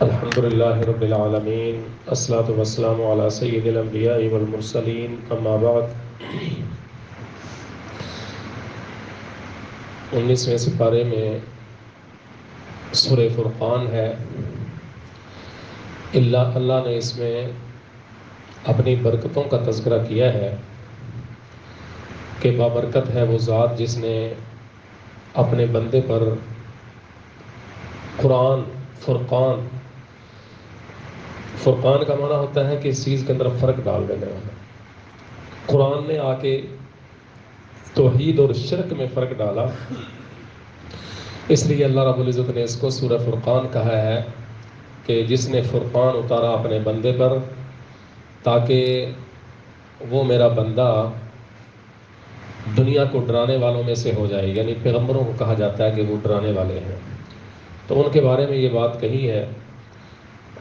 الحمد للہ رب العالمین، الصلاۃ والسلام علی سید الانبیاء والمرسلین، اما بعد۔ 19ویں سپارے میں سورہ فرقان ہے۔ اللہ نے اس میں اپنی برکتوں کا تذکرہ کیا ہے کہ بابرکت ہے وہ ذات جس نے اپنے بندے پر قرآن فرقان کا معنی ہوتا ہے کہ اس چیز کے اندر فرق ڈال دینے والا۔ قرآن نے آ کے توحید اور شرک میں فرق ڈالا، اس لیے اللہ رب العزت نے اس کو سورہ فرقان کہا ہے کہ جس نے فرقان اتارا اپنے بندے پر تاکہ وہ میرا بندہ دنیا کو ڈرانے والوں میں سے ہو جائے، یعنی پیغمبروں کو کہا جاتا ہے کہ وہ ڈرانے والے ہیں، تو ان کے بارے میں یہ بات کہی ہے۔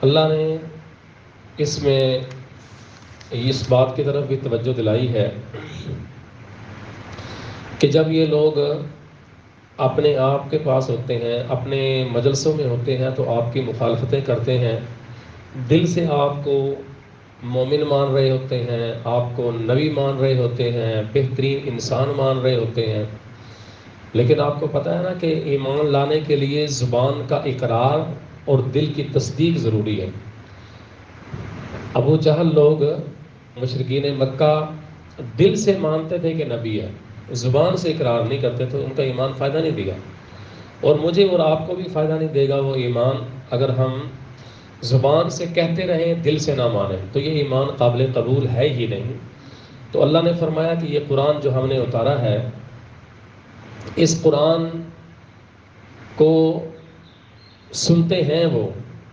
اللہ نے اس میں اس بات کی طرف بھی توجہ دلائی ہے کہ جب یہ لوگ اپنے آپ کے پاس ہوتے ہیں، اپنے مجلسوں میں ہوتے ہیں، تو آپ کی مخالفتیں کرتے ہیں، دل سے آپ کو مومن مان رہے ہوتے ہیں، آپ کو نبی مان رہے ہوتے ہیں، بہترین انسان مان رہے ہوتے ہیں، لیکن آپ کو پتہ ہے نا کہ ایمان لانے کے لیے زبان کا اقرار اور دل کی تصدیق ضروری ہے۔ ابو جہل لوگ مشرکین مکہ دل سے مانتے تھے کہ نبی ہے، زبان سے اقرار نہیں کرتے، تو ان کا ایمان فائدہ نہیں دے گا، اور مجھے اور آپ کو بھی فائدہ نہیں دے گا وہ ایمان اگر ہم زبان سے کہتے رہیں دل سے نہ مانیں، تو یہ ایمان قابل قبول ہے ہی نہیں۔ تو اللہ نے فرمایا کہ یہ قرآن جو ہم نے اتارا ہے، اس قرآن کو سنتے ہیں وہ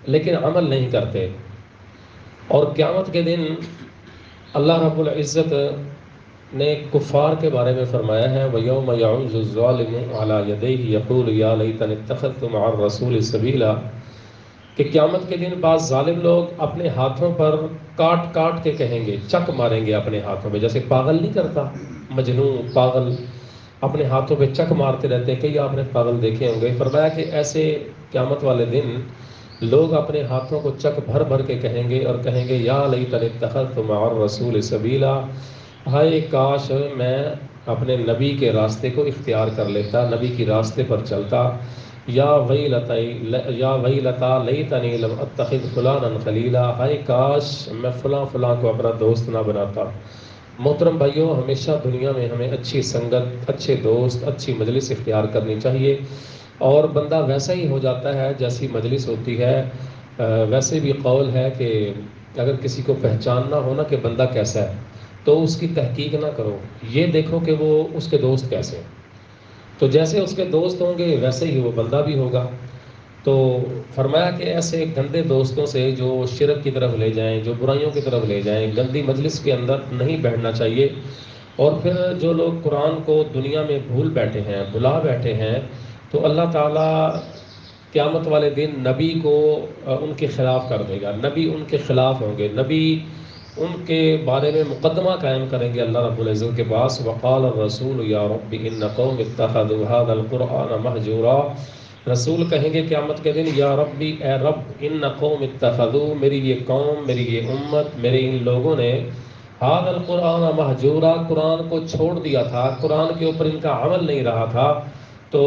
لیکن عمل نہیں کرتے، اور قیامت کے دن اللہ رب العزت نے کفار کے بارے میں فرمایا ہے وَيَوْمَ يَعُضُّ الظَّالِمُ عَلَى يَدَيْهِ يَقُولُ يَا لَيْتَنِي اتَّخَذْتُ مَعَ الرَّسُولِ سَبِيلًا، کہ قیامت کے دن بعض ظالم لوگ اپنے ہاتھوں پر کاٹ کاٹ کے کہیں گے، چک ماریں گے اپنے ہاتھوں پہ، جیسے پاگل نہیں کرتا، مجنون پاگل اپنے ہاتھوں پہ چک مارتے رہتے ہیں، کئی آپ نے پاگل دیکھے ہوں گے۔ فرمایا کہ ایسے قیامت والے دن لوگ اپنے ہاتھوں کو چک بھر بھر کے کہیں گے اور کہیں گے یا لیتنی اتخذت مع الرسول سبیلا، ہائے کاش میں اپنے نبی کے راستے کو اختیار کر لیتا، نبی کی راستے پر چلتا، یا ویلتا لیتنی لم اتخذ فلانا خلیلا، ہائے کاش میں فلاں کو اپنا دوست نہ بناتا۔ محترم بھائیوں، ہمیشہ دنیا میں ہمیں اچھی سنگت، اچھے دوست، اچھی مجلس اختیار کرنی چاہیے، اور بندہ ویسا ہی ہو جاتا ہے جیسی مجلس ہوتی ہے۔ ویسے بھی قول ہے کہ اگر کسی کو پہچاننا ہو نا کہ بندہ کیسا ہے، تو اس کی تحقیق نہ کرو، یہ دیکھو کہ وہ اس کے دوست کیسے ہیں، تو جیسے اس کے دوست ہوں گے ویسے ہی وہ بندہ بھی ہوگا۔ تو فرمایا کہ ایسے گندے دوستوں سے جو شرک کی طرف لے جائیں، جو برائیوں کی طرف لے جائیں، گندی مجلس کے اندر نہیں بیٹھنا چاہیے۔ اور پھر جو لوگ قرآن کو دنیا میں بھول بیٹھے ہیں، بھلا بیٹھے ہیں، تو اللہ تعالیٰ قیامت والے دن نبی کو ان کے خلاف کر دے گا، نبی ان کے خلاف ہوں گے، نبی ان کے بارے میں مقدمہ قائم کریں گے اللہ رب العزت کے پاس۔ وقال الرسول یا رب ان قوم اتخذوا هذا القرآن مہجورا، رسول کہیں گے قیامت کے دن یا ربی، اے رب، ان قوم اتخذوا، میری یہ قوم، میری یہ امت، میرے ان لوگوں نے هذا القرآن مہجورا، قرآن کو چھوڑ دیا تھا، قرآن کے اوپر ان کا عمل نہیں رہا تھا، تو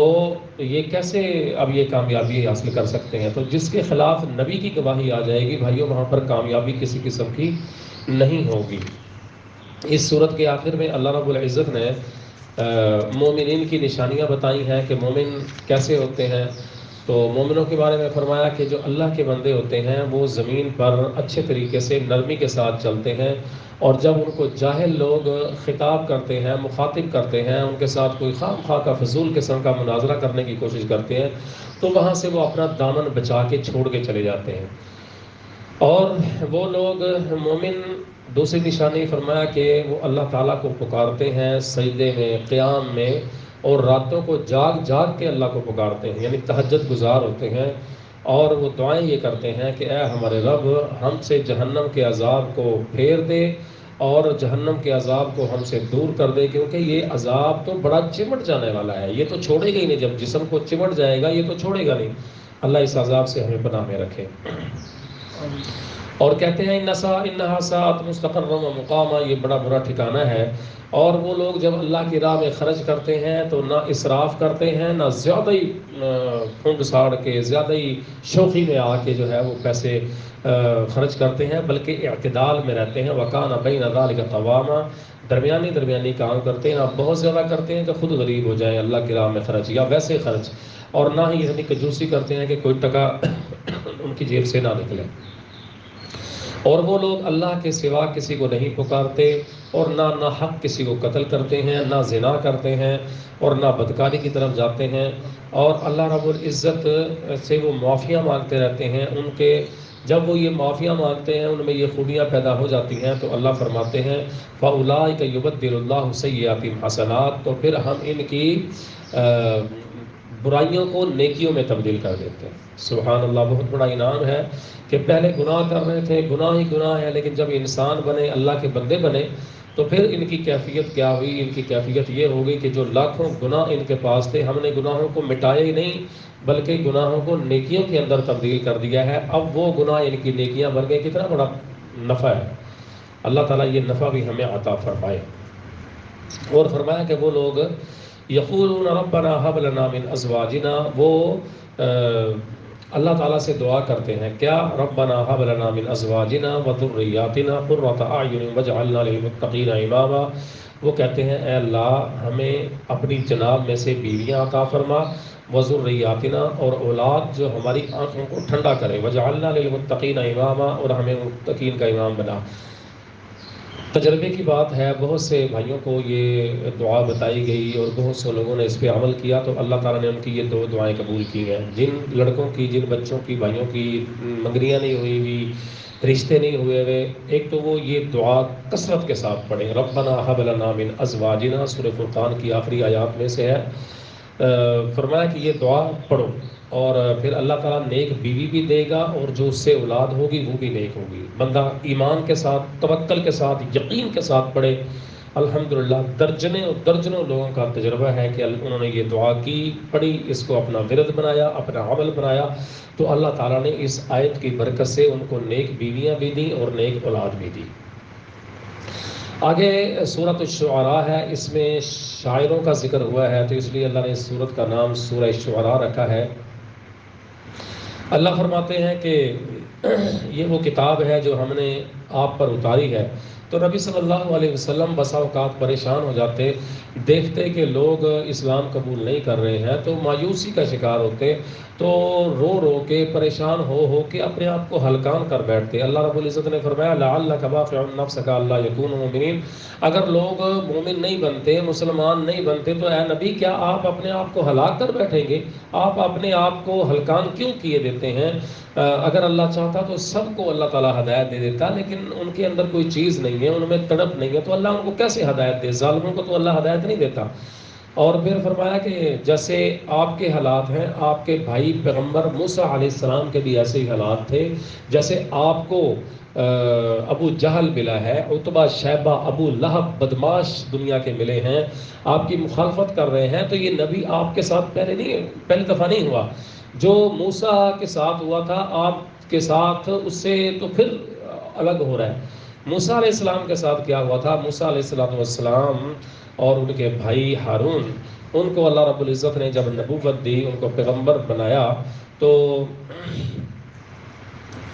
یہ کیسے اب یہ کامیابی حاصل کر سکتے ہیں؟ تو جس کے خلاف نبی کی گواہی آ جائے گی بھائیوں، وہاں پر کامیابی کسی قسم کی نہیں ہوگی۔ اس صورت کے آخر میں اللہ رب العزت نے مومنین کی نشانیاں بتائی ہیں کہ مومن کیسے ہوتے ہیں، تو مومنوں کے بارے میں فرمایا کہ جو اللہ کے بندے ہوتے ہیں وہ زمین پر اچھے طریقے سے نرمی کے ساتھ چلتے ہیں، اور جب ان کو جاہل لوگ خطاب کرتے ہیں، مخاطب کرتے ہیں، ان کے ساتھ کوئی خواہ خواہ کا فضول قسم کا مناظرہ کرنے کی کوشش کرتے ہیں، تو وہاں سے وہ اپنا دامن بچا کے چھوڑ کے چلے جاتے ہیں۔ اور وہ لوگ مومن، دوسری نشانی فرمایا کہ وہ اللہ تعالیٰ کو پکارتے ہیں سجدے میں، قیام میں، اور راتوں کو جاگ جاگ کے اللہ کو پکارتے ہیں، یعنی تہجد گزار ہوتے ہیں، اور وہ دعائیں یہ کرتے ہیں کہ اے ہمارے رب، ہم سے جہنم کے عذاب کو پھیر دے اور جہنم کے عذاب کو ہم سے دور کر دے، کیونکہ یہ عذاب تو بڑا چمٹ جانے والا ہے، یہ تو چھوڑے گا ہی نہیں، جب جسم کو چمٹ جائے گا یہ تو چھوڑے گا نہیں۔ اللہ اس عذاب سے ہمیں پناہ میں رکھے۔ اور کہتے ہیں انہا ساعت مستقرا و مقاما، یہ بڑا برا ٹھکانہ ہے۔ اور وہ لوگ جب اللہ کی راہ میں خرچ کرتے ہیں تو نہ اسراف کرتے ہیں، نہ زیادہ ہی پھونک ساڑ کے، زیادہ ہی شوخی میں آ کے جو ہے وہ پیسے خرچ کرتے ہیں، بلکہ اعتدال میں رہتے ہیں۔ وکان بین ذلک قواما، درمیانی کام کرتے ہیں، نہ بہت زیادہ کرتے ہیں کہ خود غریب ہو جائیں اللہ کی راہ میں خرچ، یا ویسے خرچ، اور نہ ہی یعنی کنجوسی کرتے ہیں کہ کوئی ٹکا ان کی جیب سے نہ نکلے۔ اور وہ لوگ اللہ کے سوا کسی کو نہیں پکارتے، اور نہ حق کسی کو قتل کرتے ہیں، نہ زنا کرتے ہیں، اور نہ بدکاری کی طرف جاتے ہیں، اور اللہ رب العزت سے وہ معافیاں مانگتے رہتے ہیں۔ ان کے جب وہ یہ معافیاں مانگتے ہیں ان میں یہ خوبیاں پیدا ہو جاتی ہیں تو اللہ فرماتے ہیں فَأُولَٰئِكَ يُبَدِّلُ اللَّهُ سَيِّئَاتِهِمْ حَسَنَاتٍ، تو پھر ہم ان کی برائیوں کو نیکیوں میں تبدیل کر دیتے ہیں۔ سبحان اللہ، بہت بڑا انعام ہے کہ پہلے گناہ کر رہے تھے، گناہ ہی گناہ ہے، لیکن جب انسان بنے، اللہ کے بندے بنے، تو پھر ان کی کیفیت کیا ہوئی؟ ان کی کیفیت یہ ہو گئی کہ جو لاکھوں گناہ ان کے پاس تھے، ہم نے گناہوں کو مٹایا ہی نہیں بلکہ گناہوں کو نیکیوں کے اندر تبدیل کر دیا ہے۔ اب وہ گناہ ان کی نیکیاں بن گئے، کتنا بڑا نفع ہے۔ اللہ تعالیٰ یہ نفع بھی ہمیں عطا فرمائے۔ اور فرمایا کہ وہ لوگ یقولون ربنا هب لنا من ازواجنا، وہ اللہ تعالیٰ سے دعا کرتے ہیں، کیا ربنا هب لنا من ازواجنا وذریاتنا قرۃ اعین واجعلنا للمتقین اماما، وہ کہتے ہیں اے اللہ ہمیں اپنی جناب میں سے بیویاں عطا فرما، وذریاتنا، اور اولاد جو ہماری آنکھوں کو ٹھنڈا کرے، واجعلنا للمتقین اماما، اور ہمیں متقین کا امام بنا۔ تجربے کی بات ہے، بہت سے بھائیوں کو یہ دعا بتائی گئی اور بہت سے لوگوں نے اس پہ عمل کیا تو اللہ تعالیٰ نے ان کی یہ 2 دعائیں قبول کی ہیں۔ جن لڑکوں کی، جن بچوں کی، بھائیوں کی منگنیاں نہیں ہوئی ہوئی، رشتے نہیں ہوئے ہوئے، ایک تو وہ یہ دعا کثرت کے ساتھ پڑھیں، ربنا ہب لنا من ازواجنا، سورہ فرقان کی آخری آیات میں سے ہے۔ فرمایا کہ یہ دعا پڑھو اور پھر اللہ تعالیٰ نیک بیوی بھی دے گا، اور جو اس سے اولاد ہوگی وہ بھی نیک ہوگی۔ بندہ ایمان کے ساتھ، توکل کے ساتھ، یقین کے ساتھ پڑھے۔ الحمدللہ درجنوں لوگوں کا تجربہ ہے کہ انہوں نے یہ دعا کی، پڑھی، اس کو اپنا ورد بنایا، اپنا عمل بنایا، تو اللہ تعالیٰ نے اس آیت کی برکت سے ان کو نیک بیویاں بھی دیں اور نیک اولاد بھی دی۔ آگے سورۃ الشعراء ہے، اس میں شاعروں کا ذکر ہوا ہے تو اس لیے اللہ نے اس سورت کا نام سورہ الشعراء رکھا ہے۔ اللہ فرماتے ہیں کہ یہ وہ کتاب ہے جو ہم نے آپ پر اتاری ہے۔ تو نبی صلی اللہ علیہ وسلم بسا اوقات پریشان ہو جاتے، دیکھتے کہ لوگ اسلام قبول نہیں کر رہے ہیں تو مایوسی کا شکار ہوتے، تو رو رو کے، پریشان ہو کے اپنے آپ کو ہلکان کر بیٹھتے۔ اللہ رب العزت نے فرمایا لعلک باخع نفسک الا یکونوا مؤمنین، اگر لوگ مومن نہیں بنتے، مسلمان نہیں بنتے تو اے نبی کیا آپ اپنے آپ کو ہلاک کر بیٹھیں گے؟ آپ اپنے آپ کو ہلکان کیوں کیے دیتے ہیں؟ اگر اللہ چاہتا تو سب کو اللہ تعالیٰ ہدایت دے دیتا، لیکن ان کے اندر کوئی چیز نہیں ہے، ان میں تڑپ نہیں ہے، تو اللہ ان کو کیسے ہدایت دے؟ ظالموں کو تو اللہ ہدایت نہیں دیتا۔ اور پھر فرمایا کہ جیسے آپ کے حالات ہیں، آپ کے بھائی پیغمبر موسیٰ علیہ السلام کے بھی ایسے ہی حالات تھے، جیسے آپ کو ابو جہل ملا ہے، عتبہ، شیبہ، ابو لہب، بدماش دنیا کے ملے ہیں، آپ کی مخالفت کر رہے ہیں، تو یہ نبی آپ کے ساتھ پہلی دفعہ نہیں ہوا۔ جو موسیٰ کے ساتھ ہوا تھا آپ کے ساتھ اس سے تو پھر الگ ہو رہا ہے۔ موسیٰ علیہ السلام کے ساتھ کیا ہوا تھا؟ موسیٰ علیہ السلام اور ان کے بھائی ہارون، ان کو اللہ رب العزت نے جب نبوت دی، ان کو پیغمبر بنایا، تو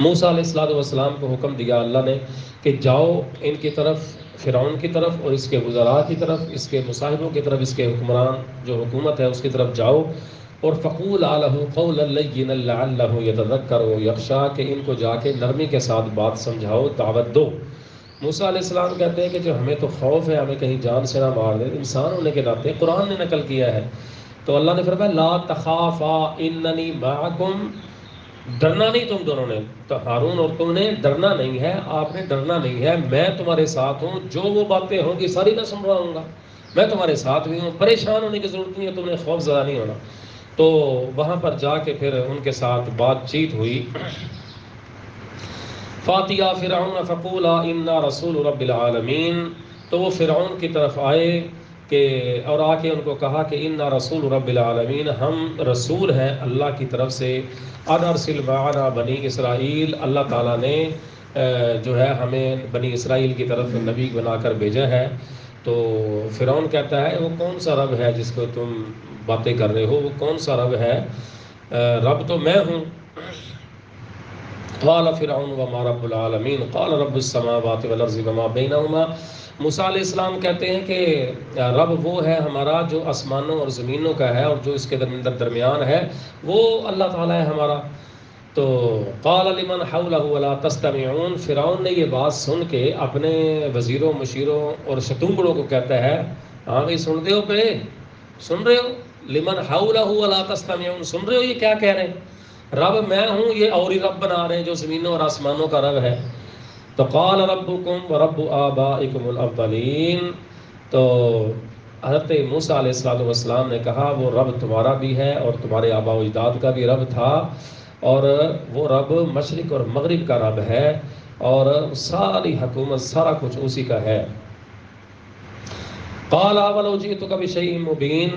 موسیٰ علیہ السلام کو حکم دیا اللہ نے کہ جاؤ ان کی طرف، فرعون کی طرف اور اس کے وزراء کی طرف، اس کے مصاحبوں کی طرف، اس کے حکمران جو حکومت ہے اس کی طرف جاؤ، اور فقولا لہ قولا لینا لعلہ یتذکر یخشی، کہ ان کو جا کے نرمی کے ساتھ بات سمجھاؤ، دعوت دو۔ موسیٰ علیہ السلام کہتے ہیں کہ جو ہمیں تو خوف ہے ہمیں کہیں جان سے نہ مار دے، انسان ہونے کے ناطے قرآن نے نقل کیا ہے، تو اللہ نے فرمایا لا تخافا اننی معکم، ڈرنا نہیں تم دونوں نے، تو ہارون اور تم نے ڈرنا نہیں ہے، آپ نے ڈرنا نہیں ہے، میں تمہارے ساتھ ہوں، جو وہ باتیں ہوں گی ساری میں سن رہا ہوں گا، میں تمہارے ساتھ بھی ہوں، پریشان ہونے کی ضرورت نہیں ہے، تم نے خوف زدہ نہیں ہونا۔ تو وہاں پر جا کے پھر ان کے ساتھ بات چیت ہوئی۔ فاتیا فرعون فقولا انا رسول رب العالمین، تو وہ فرعون کی طرف آئے، کہ اور آ کے ان کو کہا کہ انا رسول رب العالمین، ہم رسول ہیں اللہ کی طرف سے، ان ارسل معنا بنی اسرائیل، اللہ تعالیٰ نے جو ہے ہمیں بنی اسرائیل کی طرف نبی بنا کر بھیجا ہے۔ تو فرعون کہتا ہے وہ کون سا رب ہے جس کو تم باتیں کر رہے ہو، وہ کون سا رب ہے؟ رب تو میں ہوں۔ قال فرعون وما رب العالمین قال رب السماوات والارض وما بینہما۔ موسیٰ علیہ السلام کہتے ہیں کہ رب وہ ہے ہمارا جو آسمانوں اور زمینوں کا ہے اور جو اس کے درمیان ہے، وہ اللہ تعالیٰ ہے ہمارا۔ تو قال لمن حولہ ولا تستمعون، فرعون نے یہ بات سن کے اپنے وزیروں مشیروں اور شتونگڑوں کو کہتا ہے، ہاں بھائی سن رہے ہو، پہ سن رہے ہو، لمن حولہ ولا تستمعون، سن رہے ہو یہ کیا کہہ رہے ہیں؟ رب میں ہوں، یہ اور ہی رب بنا رہے ہیں جو زمینوں اور آسمانوں کا رب ہے۔ تو قال ربکم ورب آبائکم الاولین، تو حضرت موسیٰ علیہ السلام نے کہا وہ رب تمہارا بھی ہے اور تمہارے آباء و اجداد کا بھی رب تھا، اور وہ رب مشرق اور مغرب کا رب ہے، اور ساری حکومت سارا کچھ اسی کا ہے۔ قال اولو جئتک بشیء مبین،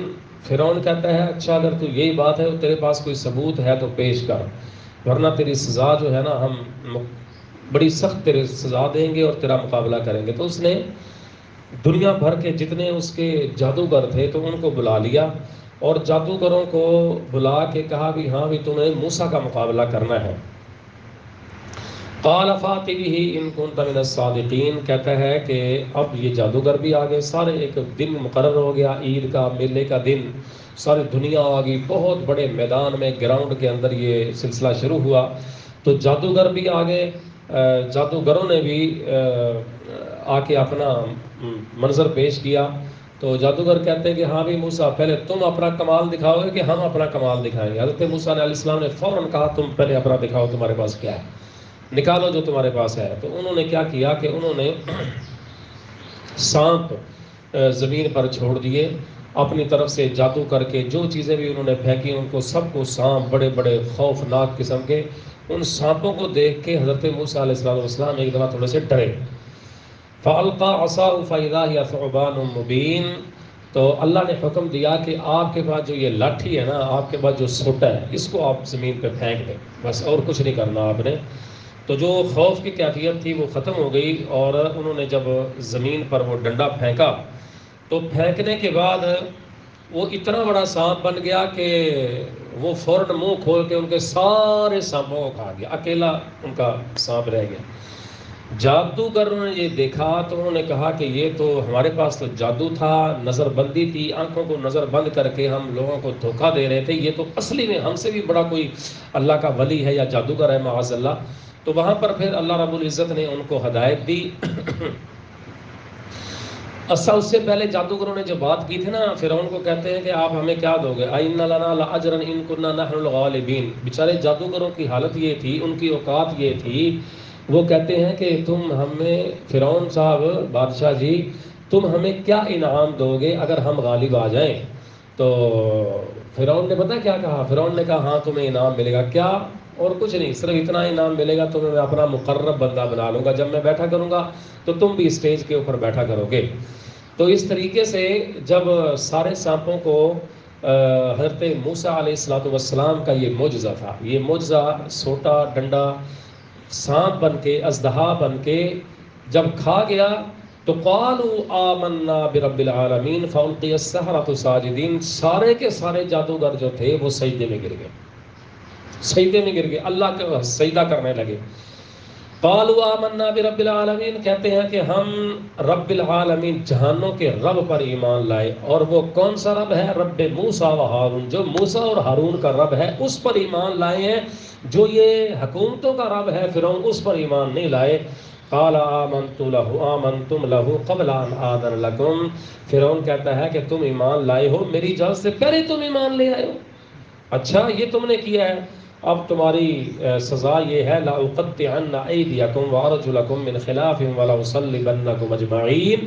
فرعون کہتا ہے اچھا اگر تو یہی بات ہے تیرے پاس کوئی ثبوت ہے تو پیش کر، ورنہ تیری سزا جو ہے نا ہم بڑی سخت تیرے سزا دیں گے اور تیرا مقابلہ کریں گے۔ تو اس نے دنیا بھر کے جتنے اس کے جادوگر تھے تو ان کو بلا لیا، اور جادوگروں کو بلا کے کہا بھی ہاں بھی تمہیں موسیٰ کا مقابلہ کرنا ہے۔ قال فات به ان كنت من الصادقین، کہتا ہے کہ اب یہ جادوگر بھی آ گئے، سارے ایک دن مقرر ہو گیا، عید کا میلے کا دن، ساری دنیا آ گئی، بہت بڑے میدان میں گراؤنڈ کے اندر یہ سلسلہ شروع ہوا۔ تو جادوگر بھی آ گئے، جادوگروں نے بھی آ کے اپنا منظر پیش کیا۔ تو جادوگر کہتے ہیں کہ ہاں بھی موسیٰ پہلے تم اپنا کمال دکھاؤ گے کہ ہم اپنا کمال دکھائیں گے؟ حضرت موسیٰ علیہ السلام نے فوراً کہا تم پہلے اپنا دکھاؤ، تمہارے پاس کیا ہے، نکالو جو تمہارے پاس ہے۔ تو انہوں نے کیا کیا کہ انہوں نے سانپ زمین پر چھوڑ دیے، اپنی طرف سے جادو کر کے جو چیزیں بھی انہوں نے پھینکی ان کو سب کو سانپ، بڑے بڑے خوفناک قسم کے، ان سانپوں کو دیکھ کے حضرت موسیٰ علیہ السلام ایک دفعہ تھوڑے سے ڈرے۔ فَأَلْقَىٰ عَصَاهُ فَإِذَا هِيَ ثُعْبَانٌ مُّبِينٌ، تو اللہ نے حکم دیا کہ آپ کے پاس جو یہ لاٹھی ہے نا، آپ کے پاس جو سوٹا ہے، اس کو آپ زمین پہ پھینک دیں، بس اور کچھ نہیں کرنا آپ نے۔ تو جو خوف کی کیفیت تھی وہ ختم ہو گئی، اور انہوں نے جب زمین پر وہ ڈنڈا پھینکا تو پھینکنے کے بعد وہ اتنا بڑا سانپ بن گیا کہ وہ فوراً منہ کھول کے ان کے سارے سانپوں کو کھا گیا، اکیلا ان کا سانپ رہ گیا۔ جادوگروں نے یہ دیکھا تو انہوں نے کہا کہ یہ تو ہمارے پاس تو جادو تھا، نظر بندی تھی، آنکھوں کو نظر بند کر کے ہم لوگوں کو دھوکہ دے رہے تھے، یہ تو اصلی میں ہم سے بھی بڑا کوئی اللہ کا ولی ہے یا جادوگر ہے معاذ اللہ۔ تو وہاں پر پھر اللہ رب العزت نے ان کو ہدایت دی۔ اصل اس سے پہلے جادوگروں نے جو بات کی تھی نا، فرعون کو کہتے ہیں کہ آپ ہمیں کیا دو گے، اَإِنَّ لَنَا لَأَجْرًا إِن كُنَّا نَحْنُ الْغَالِبِينَ۔ بیچارے جادوگروں کی حالت یہ تھی، ان کی اوقات یہ تھی، وہ کہتے ہیں کہ تم ہمیں، فرعون صاحب بادشاہ جی، تم ہمیں کیا انعام دو گے اگر ہم غالب آ جائیں؟ تو فرعون نے پتہ کیا کہا؟ فرعون نے کہا ہاں تمہیں انعام ملے گا، کیا؟ اور کچھ نہیں، صرف اتنا انعام ملے گا، تمہیں میں اپنا مقرب بندہ بنا لوں گا، جب میں بیٹھا کروں گا تو تم بھی اسٹیج کے اوپر بیٹھا کرو گے۔ تو اس طریقے سے جب سارے سانپوں کو حضرت موسیٰ علیہ السلام کا یہ معجزہ تھا، یہ معجزہ سوٹا ڈنڈا سانپ بن کے، اژدہا بن کے جب کھا گیا تو قالوا آمنا برب العالمین فالقی السحرۃ ساجدین، سارے کے سارے جادوگر جو تھے وہ سجدے میں گر گئے، سجدے میں گر گئے، اللہ کے سجدہ کرنے لگے۔ قالوا آمنا برب العالمین، کہتے ہیں کہ ہم رب العالمین، جہانوں کے رب پر ایمان لائے، اور وہ کون سا رب ہے؟ رب موسیٰ و ہارون، جو موسیٰ اور ہارون کا رب ہے اس پر ایمان لائے ہیں، جو یہ حکومتوں کا رب ہے فرعون اس پر ایمان نہیں لائے۔ قال آمنتم لہ قبل ان آذن لکم، فرعون کہتا ہے کہ تم ایمان لائے ہو میری اجازت سے پہلے تم ایمان لے آئے ہو، اچھا یہ تم نے کیا ہے، اب تمہاری سزا یہ ہے لأقطعن ایدیکم وارجلکم من خلاف ولأصلبنکم اجمعین،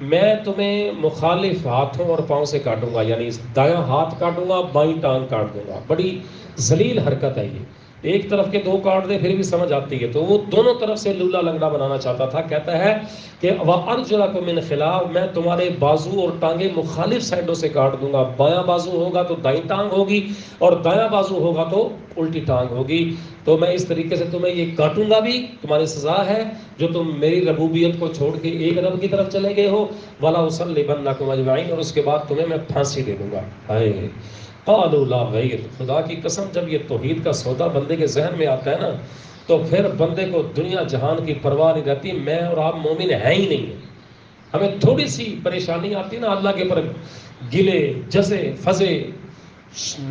میں تمہیں مخالف ہاتھوں اور پاؤں سے کاٹوں گا، یعنی دایاں ہاتھ کاٹوں گا، بائیں ٹانگ کاٹ دوں گا۔ بڑی ذلیل حرکت ہے یہ، ایک طرف کے 2 کاٹ دے پھر بھی سمجھ آتی ہے، تو وہ دونوں طرف سے لولا لنگڑا بنانا چاہتا تھا. کہتا ہے کہ وَأَرْجُلَكُم مِّنْ خِلَافٍ، میں تمہارے بازو اور ٹانگیں مخالف سائڈوں سے کاٹ دوں گا. بایاں بازو ہوگا تو دائیں ٹانگ ہوگی، اور دایاں بازو ہوگا تو الٹی ٹانگ ہوگی. تو میں اس طریقے سے تمہیں یہ کاٹوں گا بھی، تمہاری سزا ہے جو تم میری ربوبیت کو چھوڑ کے ایک رب کی طرف چلے گئے ہو. وَلَأُصَلِّبَنَّكُمْ أَجْمَعِينَ، اور اس کے بعد تمہیں میں پھانسی دے دوں گا. ہائے قالوا لا غیر، خدا کی قسم جب یہ توحید کا سودا بندے کے ذہن میں آتا ہے نا، تو پھر بندے کو دنیا جہان کی پرواہ نہیں رہتی. میں اور آپ مومن ہیں ہی نہیں ہیں. ہمیں تھوڑی سی پریشانی آتی ہے نا، اللہ کے پر گلے جزے فضے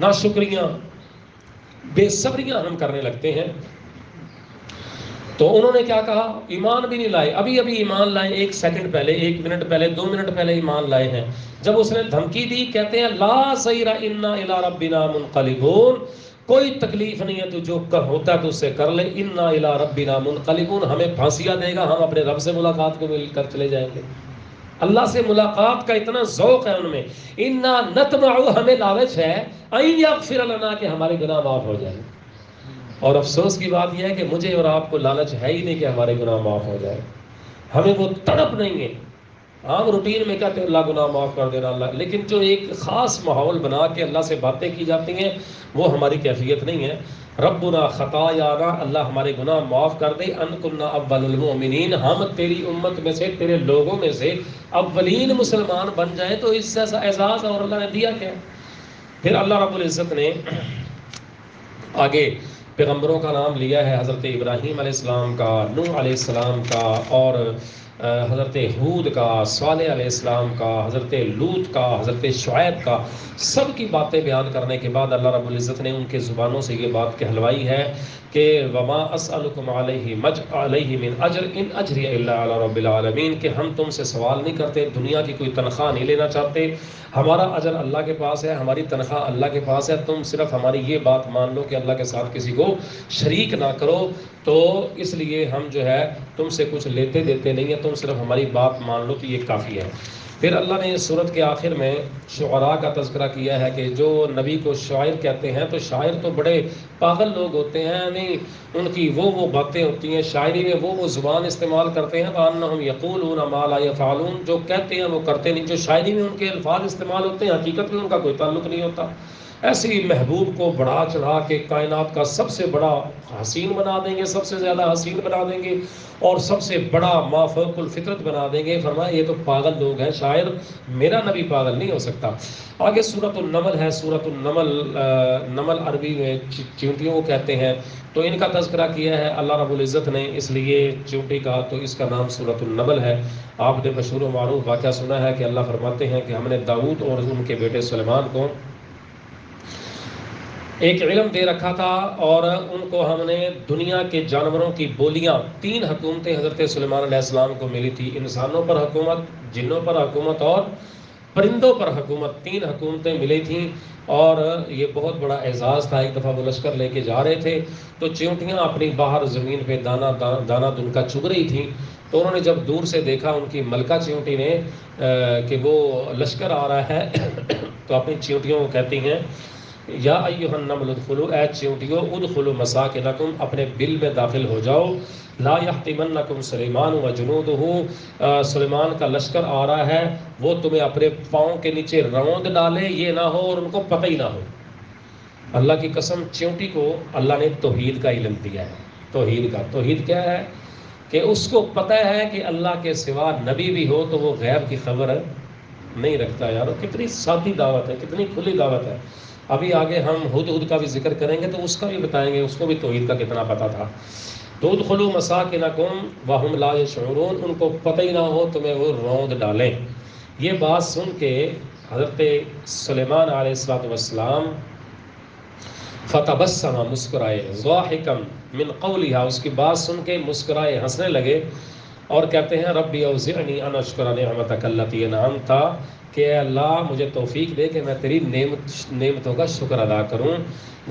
ناشکریاں بے صبریاں ہم کرنے لگتے ہیں. تو انہوں نے کیا کہا؟ ایمان بھی نہیں لائے، ابھی ابھی ایمان لائے، 1 سیکنڈ پہلے، 1 منٹ پہلے، 2 منٹ پہلے ایمان لائے ہیں. جب اس نے دھمکی دی، کہتے ہیں لا سیرا انا الی ربنا منقلبون، کوئی تکلیف نہیں ہے، تو جو ہوتا ہے تو اس سے کر لے. انا الی ربنا منقلبون، ہمیں پھانسیاں دے گا، ہم اپنے رب سے ملاقات کو مل کر چلے جائیں گے. اللہ سے ملاقات کا اتنا ذوق ہے ان میں. انا نطمع، ہمیں لالچ ہے، ان یغفر لنا، کہ ہمارے گناہ معاف ہو جائیں. اور افسوس کی بات یہ ہے کہ مجھے اور آپ کو لالچ ہے ہی نہیں کہ ہمارے گناہ معاف ہو جائے. ہمیں وہ تڑپ نہیں ہے. عام روٹین میں کہتے ہیں اللہ گناہ معاف کر دینا اللہ، لیکن جو ایک خاص ماحول بنا کے اللہ سے باتیں کی جاتی ہیں وہ ہماری کیفیت نہیں ہے. ربنا خطایانا، اللہ ہمارے گناہ معاف کر دے. ان کنا اول المؤمنین، ہم تیری امت میں سے، تیرے لوگوں میں سے اولین مسلمان بن جائیں، تو اس سے اعزاز اور اللہ نے دیا کیا. پھر اللہ رب العزت نے آگے پیغمبروں کا نام لیا ہے، حضرت ابراہیم علیہ السلام کا، نوح علیہ السلام کا، اور حضرت ہود کا، صالح علیہ السلام کا، حضرت لوط کا، حضرت شعیب کا. سب کی باتیں بیان کرنے کے بعد اللہ رب العزت نے ان کے زبانوں سے یہ بات کہلوائی ہے کہ وما اسألکم علیہ من اجر ان اجری الا علی رب العالمین، کہ ہم تم سے سوال نہیں کرتے، دنیا کی کوئی تنخواہ نہیں لینا چاہتے، ہمارا اجر اللہ کے پاس ہے، ہماری تنخواہ اللہ کے پاس ہے. تم صرف ہماری یہ بات مان لو کہ اللہ کے ساتھ کسی کو شریک نہ کرو، تو اس لیے ہم جو ہے تم سے کچھ لیتے دیتے نہیں ہیں، تم صرف ہماری بات مان لو تو یہ کافی ہے. پھر اللہ نے اس سورت کے آخر میں شعراء کا تذکرہ کیا ہے کہ جو نبی کو شاعر کہتے ہیں، تو شاعر تو بڑے پاگل لوگ ہوتے ہیں، نہیں ان کی وہ باتیں ہوتی ہیں، شاعری میں وہ زبان استعمال کرتے ہیں وَأَنَّهُمْ يَقُولُونَ مَا لَا يَفْعَلُونَ، جو کہتے ہیں وہ کرتے نہیں. جو شاعری میں ان کے الفاظ استعمال ہوتے ہیں حقیقت میں ان کا کوئی تعلق نہیں ہوتا. ایسی محبوب کو بڑھا چڑھا کے کائنات کا سب سے بڑا حسین بنا دیں گے، سب سے زیادہ حسین بنا دیں گے، اور سب سے بڑا مافوق الفطرت بنا دیں گے. فرمایا یہ تو پاگل لوگ ہیں، شاعر، میرا نبی پاگل نہیں ہو سکتا. آگے سورۃ النمل ہے. سورۃ النمل، نمل عربی میں چیونٹیوں کو کہتے ہیں، تو ان کا تذکرہ کیا ہے اللہ رب العزت نے، اس لیے چیونٹی کا تو اس کا نام سورۃ النمل ہے. آپ نے مشہور و معروف واقعہ سنا ہے کہ اللہ فرماتے ہیں کہ ہم نے داؤد اور ان کے بیٹے سلیمان کو ایک علم دے رکھا تھا، اور ان کو ہم نے دنیا کے جانوروں کی بولیاں، 3 حکومتیں حضرت سلیمان علیہ السلام کو ملی تھی، انسانوں پر حکومت، جنوں پر حکومت اور پرندوں پر حکومت. 3 حکومتیں ملی تھیں، اور یہ بہت بڑا اعزاز تھا. ایک دفعہ وہ لشکر لے کے جا رہے تھے، تو چیونٹیاں اپنی باہر زمین پہ دانا دن کا چگ رہی تھیں. تو انہوں نے جب دور سے دیکھا ان کی ملکہ چیونٹی نے کہ وہ لشکر آ رہا ہے، تو اپنی چیونٹیوں کو کہتی ہیں یا ایھا النمل ادخلوا، اے چیونٹیوں، ادخلوا مساکنکم، اپنے بل میں داخل ہو جاؤ. لا یحطمنکم سلیمان وجنودہ، سلیمان کا لشکر آ رہا ہے، وہ تمہیں اپنے پاؤں کے نیچے روند ڈالے، یہ نہ ہو اور ان کو پتہ ہی نہ ہو. اللہ کی قسم، چیونٹی کو اللہ نے توحید کا علم دیا ہے. توحید کیا ہے؟ کہ اس کو پتہ ہے کہ اللہ کے سوا نبی بھی ہو تو وہ غیب کی خبر نہیں رکھتا. یارو کتنی سادی دعوت ہے، کتنی کھلی دعوت ہے. ابھی آگے ہم ہدہد کا بھی ذکر کریں گے تو اس کا بھی بتائیں گے، اس کو بھی توحید کا کتنا پتہ تھا. تو ادخلوا مساکنکم وہم لا یشعرون، ان کو پتہ ہی نہ ہو تمہیں وہ روند ڈالیں. یہ بات سن کے حضرت سلیمان علیہ السلام فتبسم، مسکرائے، ضاحکا من قولها، اس کی بات سن کے مسکرائے، ہنسنے لگے. اور کہتے ہیں ربی اوزعنی ان اشکر نعمتک التی انعمت، کہ اے اللہ مجھے توفیق دے کہ میں تیری نعمتوں کا شکر ادا کروں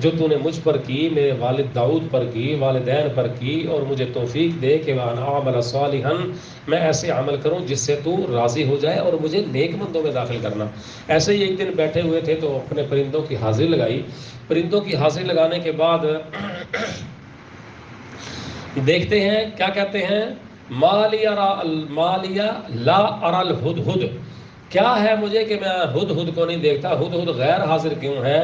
جو تو نے مجھ پر کی، میرے والد داؤد پر کی، والدین پر کی، اور مجھے توفیق دے کہ وان اعمل صالحا، میں ایسے عمل کروں جس سے تو راضی ہو جائے اور مجھے نیک بندوں میں داخل کرنا۔ ایسے ہی ایک دن بیٹھے ہوئے تھے تو اپنے پرندوں کی حاضری لگائی۔ پرندوں کی حاضری لگانے کے بعد دیکھتے ہیں کیا کہتے ہیں، مالیا لا ارى الہدہد، کیا ہے مجھے کہ میں ہدہد کو نہیں دیکھتا، ہدہد غیر حاضر کیوں ہے،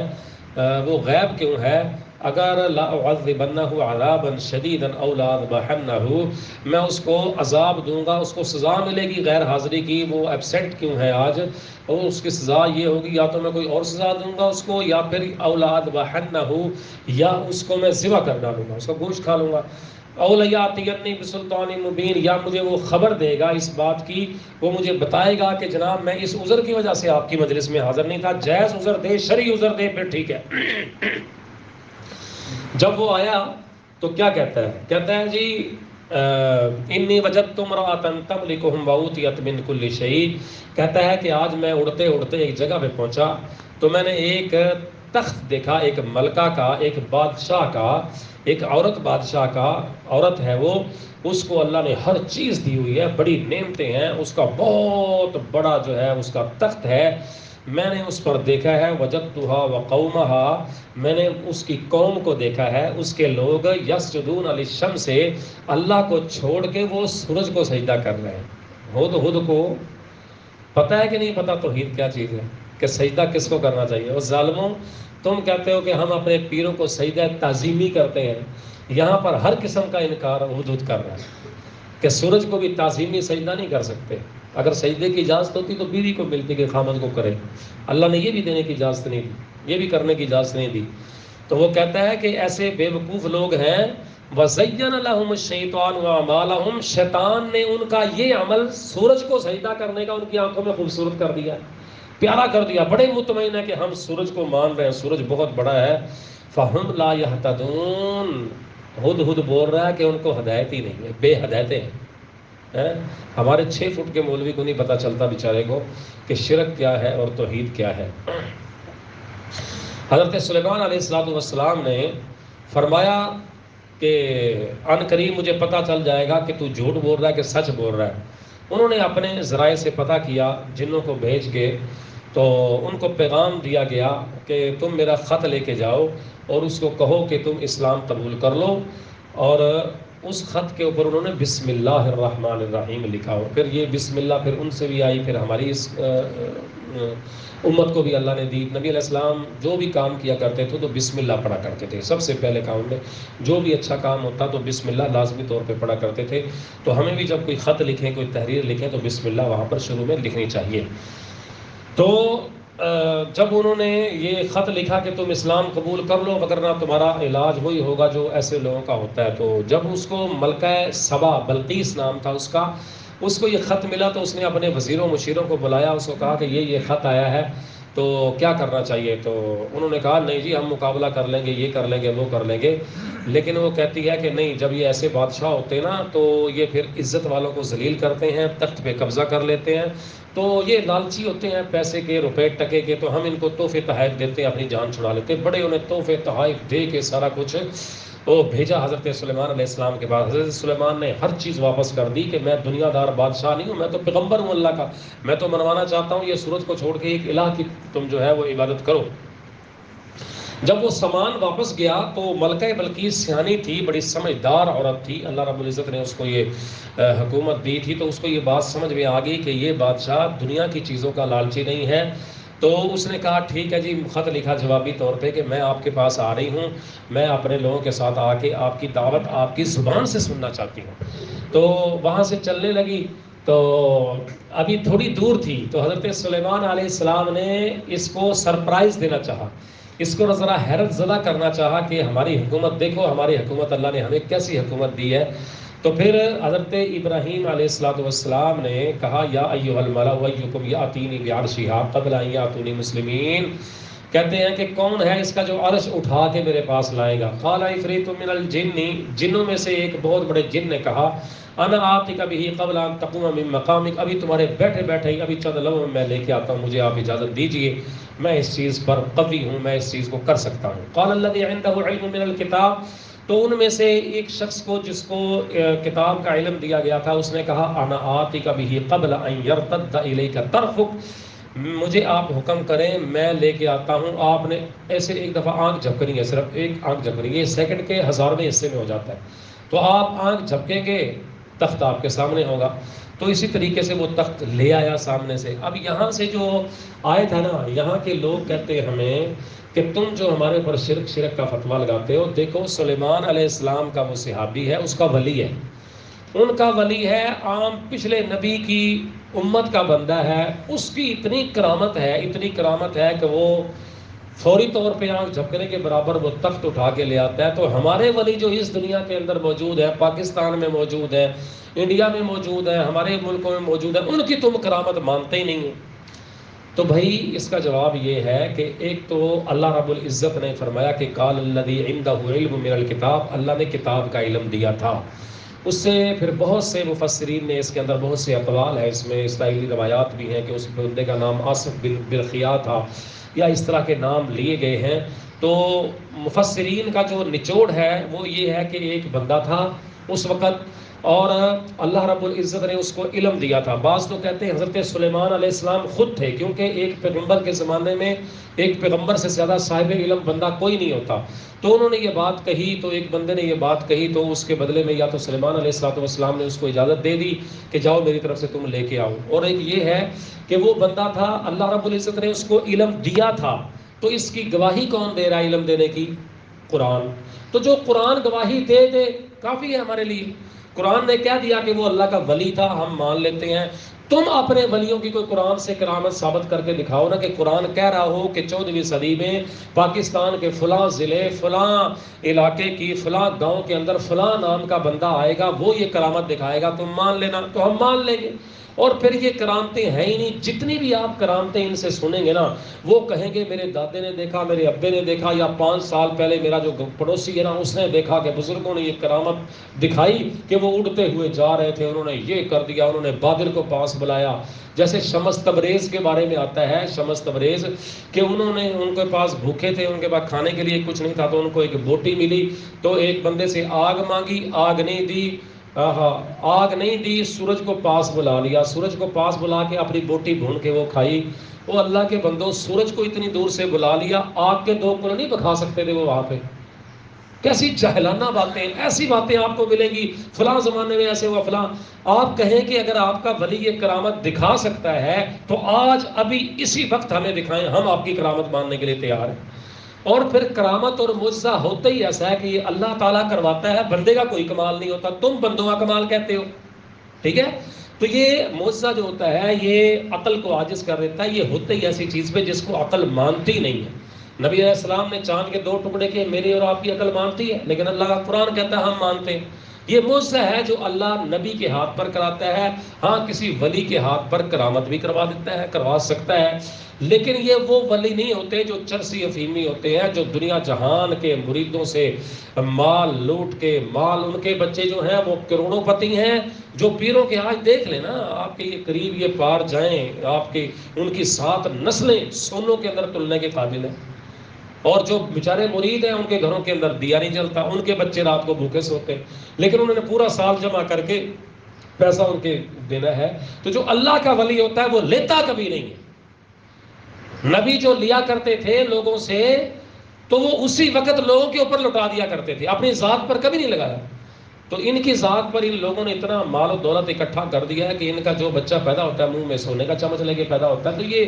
وہ غائب کیوں ہے؟ اگر لا اعذبنہ عذابا شدیدا او لا اذبحنہ، میں اس کو عذاب دوں گا، اس کو سزا ملے گی غیر حاضری کی، وہ ایبسینٹ کیوں ہے آج، اور اس کی سزا یہ ہوگی یا تو میں کوئی اور سزا دوں گا اس کو، یا پھر او لا اذبحنہ، یا اس کو میں ذبح کر ڈالوں گا، اس کا گوشت کھا لوں گا، او لیاتینی بسلطان مبین، یا مجھے وہ خبر دے گا اس بات کی، وہ مجھے بتائے گا کہ جناب میں اس عذر کی وجہ سے آپ کی مجلس میں حاضر نہیں تھا، جائز عذر دے، شرعی عذر دے، پھر ٹھیک ہے۔ جب وہ آیا تو کیا کہتا ہے؟ کہتا ہے جی انی وجدت امرأۃ تملکہم وأوتیت من کل شیء، کہتا ہے کہ آج میں اڑتے اڑتے ایک جگہ پہ پہنچا تو میں نے ایک تخت دیکھا، ایک ملکہ کا، ایک بادشاہ کا، ایک عورت بادشاہ کا، عورت ہے وہ، اس کو اللہ نے ہر چیز دی ہوئی ہے، بڑی نعمتیں ہیں، اس کا بہت بڑا جو ہے اس کا تخت ہے، میں نے اس پر دیکھا ہے، وجدتها وقومها، میں نے اس کی قوم کو دیکھا ہے، اس کے لوگ یسجدون للشمس، اللہ کو چھوڑ کے وہ سورج کو سجدہ کر رہے ہیں۔ ہدہد کو پتہ ہے کہ نہیں پتہ توحید کیا چیز ہے، کہ سجدہ کس کو کرنا چاہیے؟ اور ظالموں، تم کہتے ہو کہ ہم اپنے پیروں کو سجدہ تعظیمی کرتے ہیں، یہاں پر ہر قسم کا انکار ہدہد کر رہا ہے کہ سورج کو بھی تعظیمی سجدہ نہیں کر سکتے۔ اگر سجدے کی اجازت ہوتی تو بیوی کو ملتی کہ خامد کو کرے، اللہ نے یہ بھی دینے کی اجازت نہیں دی، یہ بھی کرنے کی اجازت نہیں دی۔ تو وہ کہتا ہے کہ ایسے بے وقوف لوگ ہیں، وَزَيَّنَ لَهُمُ الشَّيْطَانُ وَأَعْمَالَهُمْ، شیطان نے ان کا یہ عمل سورج کو سجدہ کرنے کا ان کی آنکھوں میں خوبصورت کر دیا، پیارا کر دیا، بڑے مطمئن ہے کہ ہم سورج کو مان رہے ہیں، سورج بہت بڑا ہے، فَهُمْ لَا يَهْتَدُونَ، ہدہد بول رہا ہے کہ ان کو ہدایت ہی نہیں ہے، بے ہدایتیں ہیں۔ ہمارے 6 فٹ کے مولوی کو نہیں پتہ چلتا بیچارے کو کہ شرک کیا ہے اور توحید کیا ہے۔ حضرت سلیمان علیہ السلام نے فرمایا کہ ان قریب مجھے پتہ چل جائے گا کہ تو جھوٹ بول رہا ہے کہ سچ بول رہا ہے۔ انہوں نے اپنے ذرائع سے پتہ کیا، جنوں کو بھیج کے، تو ان کو پیغام دیا گیا کہ تم میرا خط لے کے جاؤ اور اس کو کہو کہ تم اسلام قبول کر لو، اور اس خط کے اوپر انہوں نے بسم اللہ الرحمن الرحیم لکھا، اور پھر یہ بسم اللہ پھر ان سے بھی آئی، پھر ہماری اس امت کو بھی اللہ نے دی۔ نبی علیہ السلام جو بھی کام کیا کرتے تھے تو بسم اللہ پڑھا کرتے تھے، سب سے پہلے کام میں جو بھی اچھا کام ہوتا تو بسم اللہ لازمی طور پہ پڑھا کرتے تھے۔ تو ہمیں بھی جب کوئی خط لکھیں، کوئی تحریر لکھیں تو بسم اللہ وہاں پر شروع میں لکھنی چاہیے۔ تو جب انہوں نے یہ خط لکھا کہ تم اسلام قبول کر لو وگرنہ تمہارا علاج وہی ہوگا جو ایسے لوگوں کا ہوتا ہے، تو جب اس کو ملکہ سبا، بلقیس نام تھا اس کا، اس کو یہ خط ملا تو اس نے اپنے وزیروں مشیروں کو بلایا، اس کو کہا کہ یہ خط آیا ہے تو کیا کرنا چاہیے؟ تو انہوں نے کہا نہیں جی ہم مقابلہ کر لیں گے، یہ کر لیں گے، وہ کر لیں گے، لیکن وہ کہتی ہے کہ نہیں، جب یہ ایسے بادشاہ ہوتے ہیں نا تو یہ پھر عزت والوں کو ذلیل کرتے ہیں، تخت پہ قبضہ کر لیتے ہیں، تو یہ لالچی ہوتے ہیں پیسے کے، روپے ٹکے کے، تو ہم ان کو تحفے تحائف دیتے ہیں، اپنی جان چھڑا لیتے ہیں۔ بڑے انہیں تحفے تحائف دے کے سارا کچھ وہ بھیجا حضرت سلیمان علیہ السلام کے بعد۔ حضرت سلیمان نے ہر چیز واپس کر دی کہ میں دنیا دار بادشاہ نہیں ہوں، میں تو پیغمبر ہوں اللہ کا، میں تو منوانا چاہتا ہوں یہ سورج کو چھوڑ کے ایک الہ کی تم جو ہے وہ عبادت کرو۔ جب وہ سامان واپس گیا تو ملکہ بلقیس سیانی تھی، بڑی سمجھدار عورت تھی، اللہ رب العزت نے اس کو یہ حکومت دی تھی، تو اس کو یہ بات سمجھ میں آ گئی کہ یہ بادشاہ دنیا کی چیزوں کا لالچی نہیں ہے، تو اس نے کہا ٹھیک ہے جی، خط لکھا جوابی طور پہ کہ میں آپ کے پاس آ رہی ہوں، میں اپنے لوگوں کے ساتھ آ کے آپ کی دعوت آپ کی زبان سے سننا چاہتی ہوں۔ تو وہاں سے چلنے لگی، تو ابھی تھوڑی دور تھی، تو حضرت سلیمان علیہ السلام نے اس کو سرپرائز دینا چاہا، اس کو ذرا حیرت زدہ کرنا چاہا کہ ہماری حکومت دیکھو، ہماری حکومت اللہ نے ہمیں کیسی حکومت دی ہے۔ تو پھر حضرت ابراہیم علیہ السلام نے کہا یا ایھا الملأ ایکم یاتینی بعرشھا قبل ان یاتونی مسلمین، کہتے ہیں کہ کون ہے اس کا جو عرش اٹھا کے میرے پاس لائے گا؟ قال عفریت من الجن، جنوں میں سے ایک بہت بڑے جن نے کہا انا آتیک بہ قبل ان تقوم من مقامک، ابھی تمہارے بیٹھے بیٹھے ہی ابھی چند لمحوں میں لے کے آتا ہوں، مجھے آپ اجازت دیجئے، میں اس چیز پر قوی ہوں، میں اس چیز کو کر سکتا ہوں۔ قال الذی عنده علم من الکتاب، تو ان میں سے ایک شخص کو جس کو کتاب کا علم دیا گیا تھا، اس نے کہا انا آتیک بہ قبل ان یرتد الیک طرفک، مجھے آپ حکم کریں میں لے کے آتا ہوں۔ آپ نے ایسے ایک دفعہ آنکھ جھپکنی ہے، صرف ایک آنکھ جھپکنی ہے، سیکنڈ کے 1000ویں حصے میں ہو جاتا ہے، تو آپ آنکھ جھپکیں گے تخت آپ کے سامنے ہوگا۔ تو اسی طریقے سے وہ تخت لے آیا سامنے سے۔ اب یہاں سے جو آیت ہے نا، یہاں کے لوگ کہتے ہیں ہمیں کہ تم جو ہمارے اوپر شرک کا فتویٰ لگاتے ہو، دیکھو سلیمان علیہ السلام کا وہ صحابی ہے، اس کا ولی ہے، ان کا ولی ہے، عام پچھلے نبی کی امت کا بندہ ہے، اس کی اتنی کرامت ہے، اتنی کرامت ہے کہ وہ فوری طور پہ آنکھ جھپکنے کے برابر وہ تخت اٹھا کے لے آتا ہے۔ تو ہمارے ولی جو اس دنیا کے اندر موجود ہے، پاکستان میں موجود ہے، انڈیا میں موجود ہے، ہمارے ملکوں میں موجود ہے، ان کی تم کرامت مانتے ہی نہیں ہو۔ تو بھائی اس کا جواب یہ ہے کہ ایک تو اللہ رب العزت نے فرمایا کہ قال الذی عنده علم من الکتاب، اللہ نے کتاب کا علم دیا تھا۔ اس سے پھر بہت سے مفسرین نے اس کے اندر بہت سے اقوال ہیں، اس میں اسرائیلی روایات بھی ہیں کہ اس بندے کا نام آصف بن برخیا تھا، یا اس طرح کے نام لیے گئے ہیں۔ تو مفسرین کا جو نچوڑ ہے وہ یہ ہے کہ ایک بندہ تھا اس وقت، اور اللہ رب العزت نے اس کو علم دیا تھا۔ بعض تو کہتے ہیں حضرت سلیمان علیہ السلام خود تھے، کیونکہ ایک پیغمبر کے زمانے میں ایک پیغمبر سے زیادہ صاحب علم بندہ کوئی نہیں ہوتا۔ تو انہوں نے یہ بات کہی، تو ایک بندے نے یہ بات کہی، تو اس کے بدلے میں یا تو سلیمان علیہ السلام نے اس کو اجازت دے دی کہ جاؤ میری طرف سے تم لے کے آؤ، اور ایک یہ ہے کہ وہ بندہ تھا، اللہ رب العزت نے اس کو علم دیا تھا، تو اس کی گواہی کون دے رہا ہے علم دینے کی؟ قرآن۔ تو جو قرآن گواہی دے دے کافی ہے ہمارے لیے۔ قرآن نے کہہ دیا کہ وہ اللہ کا ولی تھا، ہم مان لیتے ہیں۔ تم اپنے ولیوں کی کوئی قرآن سے کرامت ثابت کر کے دکھاؤ نا، کہ قرآن کہہ رہا ہو کہ 14ویں صدی میں پاکستان کے فلاں ضلع، فلاں علاقے کی فلاں گاؤں کے اندر فلاں نام کا بندہ آئے گا، وہ یہ کرامت دکھائے گا، تم مان لینا، تو ہم مان لیں گے۔ اور پھر یہ کرامتیں ہیں ہی نہیں، جتنی بھی آپ کرامتیں ان سے سنیں گے نا، وہ کہیں گے میرے دادے نے دیکھا، میرے ابے نے دیکھا، یا 5 سال پہلے میرا جو پڑوسی ہے نا اس نے دیکھا کہ بزرگوں نے یہ کرامت دکھائی کہ وہ اڑتے ہوئے جا رہے تھے، انہوں نے یہ کر دیا، انہوں نے بادل کو پاس بلایا۔ جیسے شمس تبریز کے بارے میں آتا ہے، شمس تبریز کہ انہوں نے، ان کے پاس بھوکے تھے، ان کے پاس کھانے کے لیے کچھ نہیں تھا، تو ان کو ایک بوٹی ملی، تو ایک بندے سے آگ مانگی، آگ نہیں دی، آگ نہیں دی، سورج کو پاس بلا لیا، سورج کو پاس بلا کے اپنی بوٹی بھون کے وہ کھائی۔ وہ اللہ کے بندوں، سورج کو اتنی دور سے بلا لیا، آگ کے 2 کل نہیں بکھا سکتے تھے وہ وہاں پہ۔ کیسی جاہلانہ باتیں، ایسی باتیں آپ کو ملیں گی فلاں زمانے میں ایسے ہوا فلاں۔ آپ کہیں کہ اگر آپ کا ولی یہ کرامت دکھا سکتا ہے تو آج ابھی اسی وقت ہمیں دکھائیں، ہم آپ کی کرامت ماننے کے لیے تیار ہیں۔ اور پھر کرامت اور معجزہ ہوتا ہی ایسا ہے کہ یہ اللہ تعالیٰ کرواتا ہے، بندے کا کوئی کمال نہیں ہوتا، تم بندوں کا کمال کہتے ہو، ٹھیک ہے؟ تو یہ معجزہ جو ہوتا ہے یہ عقل کو عاجز کر دیتا ہے، یہ ہوتا ہی ایسی چیز پہ جس کو عقل مانتی نہیں ہے۔ نبی علیہ السلام نے چاند کے 2 ٹکڑے کیے، میری اور آپ کی عقل مانتی ہے، لیکن اللہ کا قرآن کہتا ہے ہم مانتے ہیں۔ یہ معجزہ ہے جو اللہ نبی کے ہاتھ پر کراتا ہے، ہاں کسی ولی کے ہاتھ پر کرامت بھی کروا دیتا ہے، کروا سکتا ہے، لیکن یہ وہ ولی نہیں ہوتے جو چرسی افیمی ہوتے ہیں، جو دنیا جہان کے مریدوں سے مال لوٹ کے، مال ان کے بچے جو ہیں وہ کروڑوں پتی ہیں، جو پیروں کے آج دیکھ لیں نا، آپ کے یہ قریب یہ پار جائیں، آپ کی ان کی 7 نسلیں سونوں کے اندر تلنے کے قابل ہیں، اور جو بیچارے مرید ہیں ان کے گھروں کے اندر دیا نہیں جلتا، ان کے بچے رات کو بھوکے سوتے ہیں، لیکن انہوں نے پورا سال جمع کر کے پیسہ ان کے دینا ہے۔ تو جو اللہ کا ولی ہوتا ہے وہ لیتا کبھی نہیں ہے۔ نبی جو لیا کرتے تھے لوگوں سے تو وہ اسی وقت لوگوں کے اوپر لٹا دیا کرتے تھے، اپنی ذات پر کبھی نہیں لگایا۔ تو ان کی ذات پر ان لوگوں نے اتنا مال و دولت اکٹھا کر دیا ہے کہ ان کا جو بچہ پیدا ہوتا ہے منہ میں سونے کا چمچ لے کے پیدا ہوتا ہے۔ تو یہ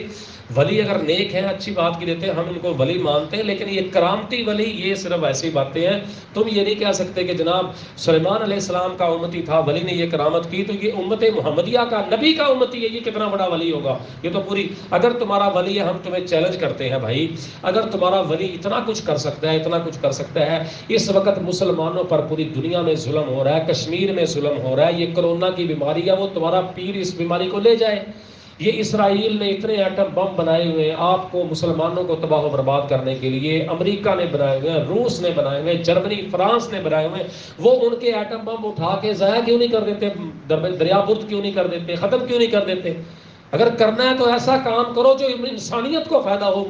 ولی اگر نیک ہیں، اچھی بات کی دیتے ہیں، ہم ان کو ولی مانتے ہیں، لیکن یہ کرامتی ولی یہ صرف ایسی باتیں ہیں۔ تم یہ نہیں کہہ سکتے کہ جناب سلیمان علیہ السلام کا امتی تھا، ولی نے یہ کرامت کی، تو یہ امت محمدیہ کا نبی کا امتی ہے، یہ کتنا بڑا ولی ہوگا؟ یہ تو پوری، اگر تمہارا ولی ہے، ہم تمہیں چیلنج کرتے ہیں بھائی، اگر تمہارا ولی اتنا کچھ کر سکتا ہے، اتنا کچھ کر سکتا ہے، اس وقت مسلمانوں پر پوری دنیا میں ظلم ہو رہا ہے، کشمیر میں ظلم ہو رہا ہے، یہ کرونا کی بیماری ہے، وہ تمہارا پیر اس بیماری کو لے جائے، یہ اسرائیل نے اتنے ایٹم بم بنائے ہوئے ہیں آپ کو مسلمانوں کو تباہ و برباد کرنے کے لیے، امریکہ نے بنائے ہوئے ہیں، روس نے بنائے ہوئے ہیں، جرمنی فرانس نے بنائے ہوئے ہیں، وہ ان کے ایٹم بم اٹھا کے ضائع کیوں نہیں کر دیتے، دریا برد کیوں نہیں کر دیتے، ختم کیوں نہیں کر دیتے؟ اگر کرنا ہے تو ایسا کام کرو جو انسانیت کو فائدہ ہو،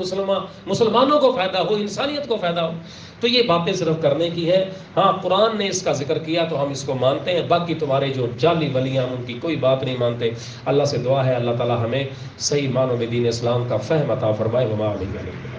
مسلمانوں کو فائدہ ہو، انسانیت کو فائدہ ہو۔ تو یہ باتیں صرف کرنے کی ہے۔ ہاں قرآن نے اس کا ذکر کیا تو ہم اس کو مانتے ہیں، باقی تمہارے جو جعلی ولیاں ہم ان کی کوئی بات نہیں مانتے۔ اللہ سے دعا ہے اللہ تعالی ہمیں صحیح معنوں میں دین اسلام کا فہم عطا فرمائے۔ وما علیہ